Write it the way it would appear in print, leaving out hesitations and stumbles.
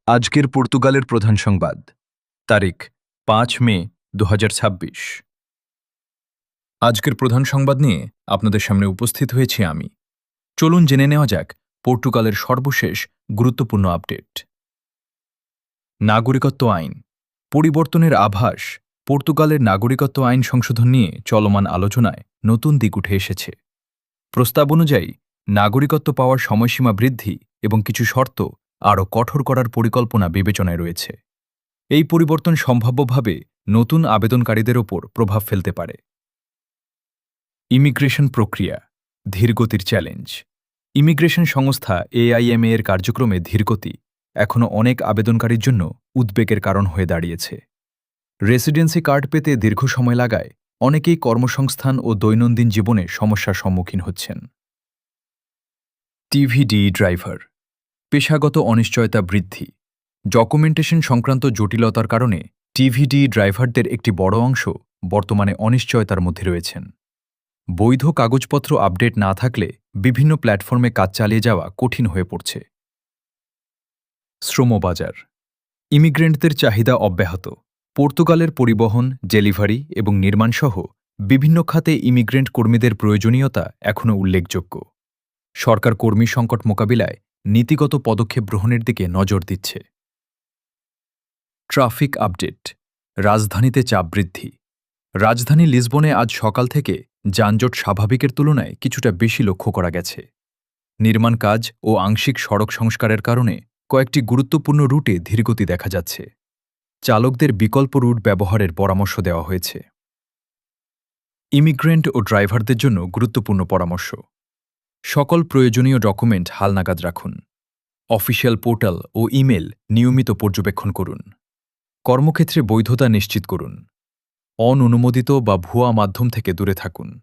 আজকের পর্তুগালের প্রধান সংবাদ তারিখ 5 মে 2026। আজকের প্রধান সংবাদ নিয়ে আপনাদের সামনে উপস্থিত হয়েছি আমি। চলুন জেনে নেওয়া যাক পর্তুগালের সর্বশেষ গুরুত্বপূর্ণ আপডেট। নাগরিকত্ব আইন পরিবর্তনের আভাস। পর্তুগালের নাগরিকত্ব আইন সংশোধন নিয়ে চলমান আলোচনায় নতুন দিক উঠে এসেছে। প্রস্তাব অনুযায়ী নাগরিকত্ব পাওয়ার সময়সীমা বৃদ্ধি এবং কিছু শর্ত আরও কঠোর করার পরিকল্পনা বিবেচনায় রয়েছে। এই পরিবর্তন সম্ভাব্যভাবে নতুন আবেদনকারীদের ওপর প্রভাব ফেলতে পারে। ইমিগ্রেশন প্রক্রিয়া ধীরগতির চ্যালেঞ্জ। ইমিগ্রেশন সংস্থা AIMA এর কার্যক্রমে ধীরগতি এখনও অনেক আবেদনকারীর জন্য উদ্বেগের কারণ হয়ে দাঁড়িয়েছে। রেসিডেন্সি কার্ড পেতে দীর্ঘ সময় লাগায় অনেকেই কর্মসংস্থান ও দৈনন্দিন জীবনে সমস্যার সম্মুখীন হচ্ছেন। টিভিডি ড্রাইভার পেশাগত অনিশ্চয়তা বৃদ্ধি। ডকুমেন্টেশন সংক্রান্ত জটিলতার কারণে টিভিডি ড্রাইভারদের একটি বড় অংশ বর্তমানে অনিশ্চয়তার মধ্যে রয়েছেন। বৈধ কাগজপত্র আপডেট না থাকলে বিভিন্ন প্ল্যাটফর্মে কাজ চালিয়ে যাওয়া কঠিন হয়ে পড়ছে। শ্রমবাজার ইমিগ্রেন্টদের চাহিদা অব্যাহত। পর্তুগালের পরিবহন, ডেলিভারি এবং নির্মাণসহ বিভিন্ন খাতে ইমিগ্রেন্ট কর্মীদের প্রয়োজনীয়তা এখনও উল্লেখযোগ্য। সরকার কর্মী সংকট মোকাবিলায় নীতিগত পদক্ষেপ গ্রহণের দিকে নজর দিচ্ছে। ট্রাফিক আপডেট রাজধানীতে চাপ বৃদ্ধি। রাজধানী লিসবনে আজ সকাল থেকে যানজট স্বাভাবিকের তুলনায় কিছুটা বেশি লক্ষ্য করা গেছে। নির্মাণ কাজ ও আংশিক সড়ক সংস্কারের কারণে কয়েকটি গুরুত্বপূর্ণ রুটে ধীরগতি দেখা যাচ্ছে। চালকদের বিকল্প রুট ব্যবহারের পরামর্শ দেওয়া হয়েছে। ইমিগ্রেন্ট ও ড্রাইভারদের জন্য গুরুত্বপূর্ণ পরামর্শ। সকল প্রয়োজনীয় ডকুমেন্ট হালনাগাদ রাখুন। অফিসিয়াল পোর্টাল ও ইমেল নিয়মিত পর্যবেক্ষণ করুন। কর্মক্ষেত্রে বৈধতা নিশ্চিত করুন। অননুমোদিত বা ভুয়া মাধ্যম থেকে দূরে থাকুন।